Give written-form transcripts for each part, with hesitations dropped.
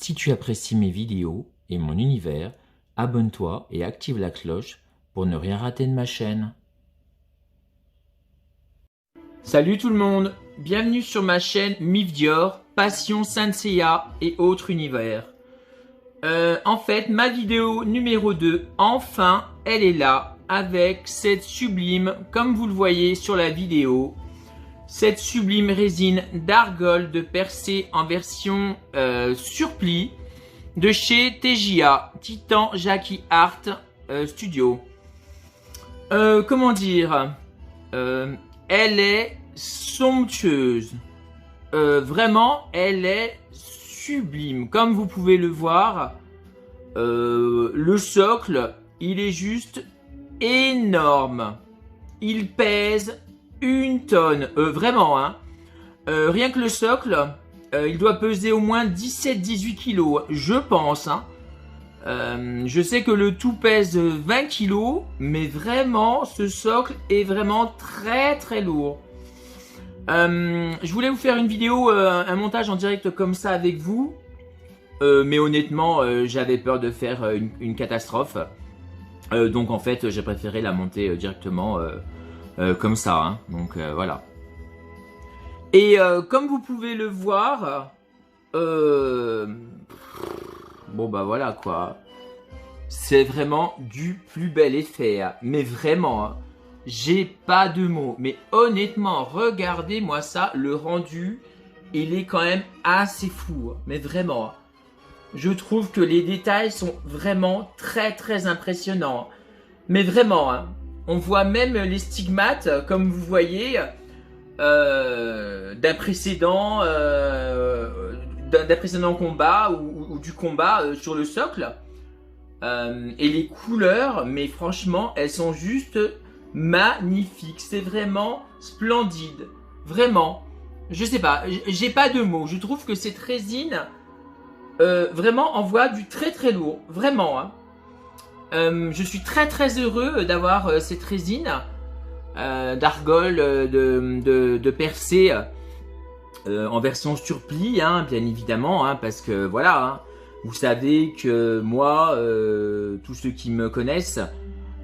Si tu apprécies mes vidéos et mon univers, abonne-toi et active la cloche pour ne rien rater de ma chaîne. Salut tout le monde, bienvenue sur ma chaîne Myth Dior, Passion Saint Seiya et autres univers. En fait, ma vidéo numéro 2, enfin, elle est là, avec cette sublime, comme vous le voyez sur la vidéo, cette sublime résine d'argol de percée en version surplis de chez TJA, Titan Jackie Art Studio. Comment dire, elle est somptueuse. Vraiment, elle est sublime. Comme vous pouvez le voir, le socle, il est juste énorme. Il pèse 1 tonne. Vraiment, hein. Rien que le socle, il doit peser au moins 17-18 kilos, je pense. Hein. Je sais que le tout pèse 20 kilos, mais vraiment, ce socle est vraiment très très lourd. Je voulais vous faire une vidéo, un montage en direct comme ça avec vous. Mais honnêtement, j'avais peur de faire une catastrophe. Donc en fait, j'ai préféré la monter directement comme ça. Hein. Donc voilà. Et comme vous pouvez le voir, bon bah voilà quoi. C'est vraiment du plus bel effet. Hein. Mais vraiment, hein, j'ai pas de mots. Mais honnêtement, regardez-moi ça. Le rendu, il est quand même assez fou. Hein. Mais vraiment. Hein. Je trouve que les détails sont vraiment très très impressionnants. Mais vraiment, hein, on voit même les stigmates, comme vous voyez, d'un précédent combat ou du combat sur le socle. Et les couleurs, mais franchement, elles sont juste magnifiques. C'est vraiment splendide. Vraiment. Je sais pas, j'ai pas de mots. Je trouve que cette résine... vraiment envoie du très très lourd, vraiment. Hein. Je suis très très heureux d'avoir cette résine d'argol de percée en version surplis, hein, bien évidemment, hein, parce que voilà, hein, vous savez que moi, tous ceux qui me connaissent,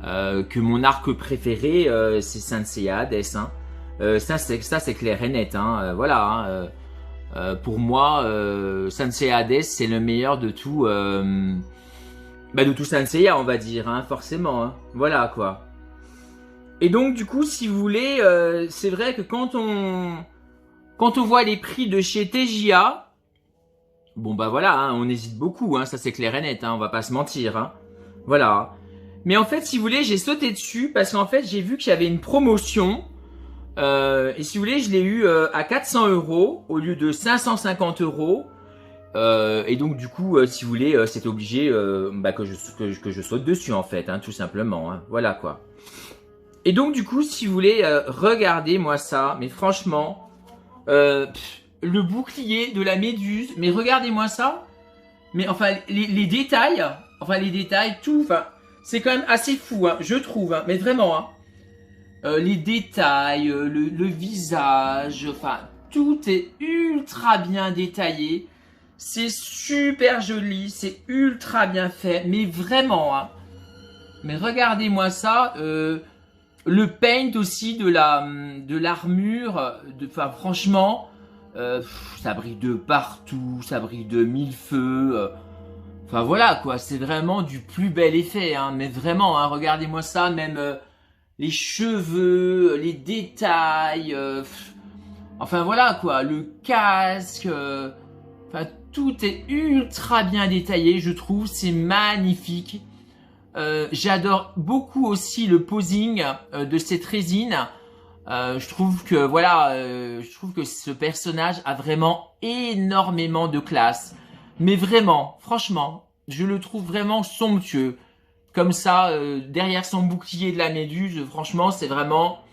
que mon arc préféré c'est Saint Seiya Hades. Hein. Ça c'est clair et net, hein, voilà. Hein, pour moi, Saint Seiya Hades, c'est le meilleur de tout, de tout Saint Seiya, on va dire, hein, forcément. Hein. Voilà, quoi. Et donc, du coup, si vous voulez, c'est vrai que quand on voit les prix de chez TJA, bon, bah voilà, hein, on hésite beaucoup, hein, ça c'est clair et net, hein, on va pas se mentir. Hein. Voilà. Mais en fait, si vous voulez, j'ai sauté dessus parce qu'en fait, j'ai vu qu'il y avait une promotion. Et si vous voulez, je l'ai eu à 400 € au lieu de 550 €. Et donc du coup, si vous voulez, c'est obligé que je saute dessus en fait, hein, tout simplement. Hein, voilà quoi. Et donc du coup, si vous voulez, regardez-moi ça. Mais franchement, le bouclier de la méduse. Mais regardez-moi ça. Mais enfin, les détails, tout. Enfin, c'est quand même assez fou, hein, je trouve. Hein, mais vraiment, hein. Les détails, le visage, enfin tout est ultra bien détaillé. C'est super joli, c'est ultra bien fait, mais vraiment. Hein. Mais regardez-moi ça, le paint aussi de l'armure, enfin franchement, ça brille de partout, ça brille de mille feux. Enfin voilà quoi, c'est vraiment du plus bel effet. Hein, mais vraiment, hein, regardez-moi ça, même. Les cheveux, les détails, enfin voilà quoi, le casque, enfin tout est ultra bien détaillé, je trouve, c'est magnifique. J'adore beaucoup aussi le posing de cette résine. Je trouve que voilà, je trouve que ce personnage a vraiment énormément de classe, mais vraiment, franchement, je le trouve vraiment somptueux. Comme ça, derrière son bouclier de la méduse, franchement, c'est vraiment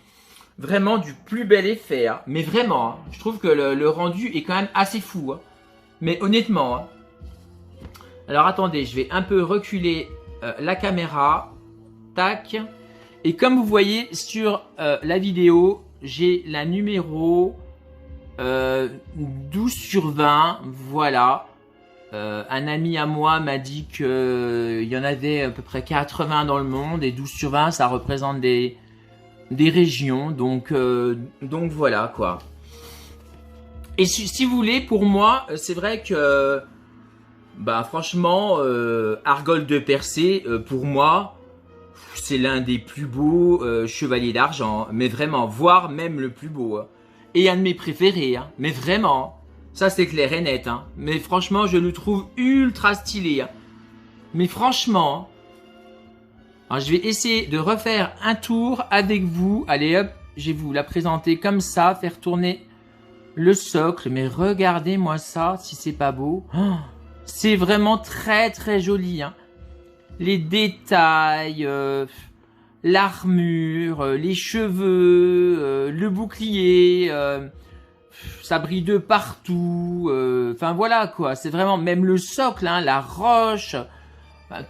du plus bel effet. Hein. Mais vraiment, hein, je trouve que le rendu est quand même assez fou. Hein. Mais honnêtement. Hein. Alors attendez, je vais un peu reculer la caméra. Tac. Et comme vous voyez sur la vidéo, j'ai la numéro 12/20. Voilà. Un ami à moi m'a dit qu'il y en avait à peu près 80 dans le monde et 12 sur 20 ça représente des régions, donc voilà quoi. Et si vous voulez, pour moi, c'est vrai que bah franchement, Argol de Persée, pour moi, c'est l'un des plus beaux chevaliers d'argent, mais vraiment, voire même le plus beau. Hein. Et un de mes préférés, hein, mais vraiment. Ça c'est clair et net, hein. Mais franchement, je le trouve ultra stylé. Hein. Mais franchement, alors, je vais essayer de refaire un tour avec vous. Allez hop, je vais vous la présenter comme ça, faire tourner le socle. Mais regardez-moi ça, si c'est pas beau. Oh, c'est vraiment très très joli. Hein. Les détails, l'armure, les cheveux, le bouclier, ça brille de partout. Enfin voilà quoi, c'est vraiment même le socle, hein, la roche.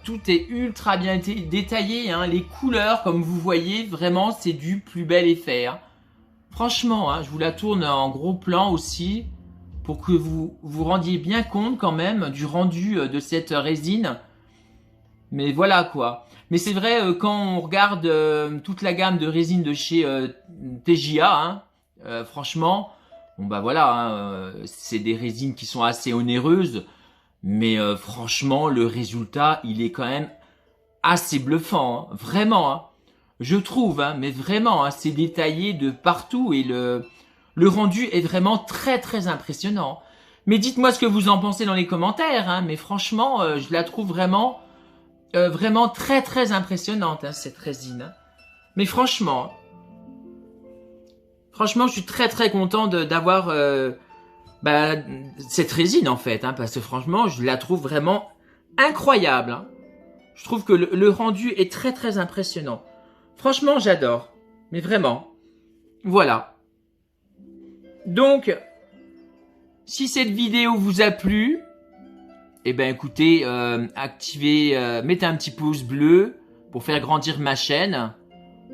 Tout est ultra bien détaillé, hein. Les couleurs, comme vous voyez, vraiment, c'est du plus bel effet. Hein. Franchement, hein, je vous la tourne en gros plan aussi, pour que vous vous rendiez bien compte quand même du rendu de cette résine. Mais voilà quoi. Mais c'est vrai, quand on regarde toute la gamme de résine de chez TJA, hein, franchement, bon bah voilà, hein, c'est des résines qui sont assez onéreuses. Mais franchement, le résultat, il est quand même assez bluffant, hein, vraiment. Hein. Je trouve, hein, mais vraiment, hein, c'est détaillé de partout et le rendu est vraiment très très impressionnant. Mais dites-moi ce que vous en pensez dans les commentaires. Hein, mais franchement, je la trouve vraiment très très impressionnante, hein, cette résine. Hein. Mais franchement, je suis très très content d'avoir cette résine en fait, hein, parce que franchement, je la trouve vraiment incroyable. Hein. Je trouve que le rendu est très très impressionnant. Franchement, j'adore. Mais vraiment. Voilà. Donc, si cette vidéo vous a plu, eh ben écoutez, mettez un petit pouce bleu pour faire grandir ma chaîne.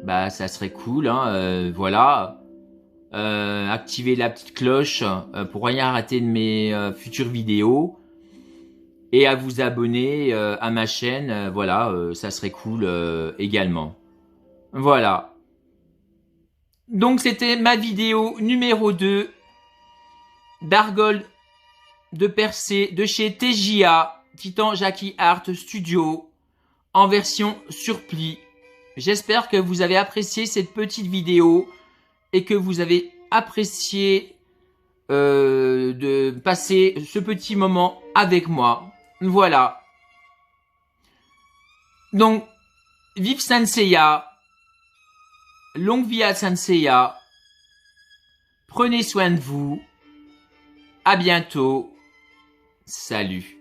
Bah, ça serait cool, hein, voilà. Activez la petite cloche pour rien rater de mes futures vidéos et à vous abonner à ma chaîne, voilà, ça serait cool également. Voilà. Donc c'était ma vidéo numéro 2 d'Argol de Persée de chez TJA, Titan Jackie Art Studio, en version sur pli. J'espère que vous avez apprécié cette petite vidéo et que vous avez apprécié de passer ce petit moment avec moi. Voilà. Donc, vive Saint Seiya. Longue vie à Saint Seiya. Prenez soin de vous. À bientôt. Salut.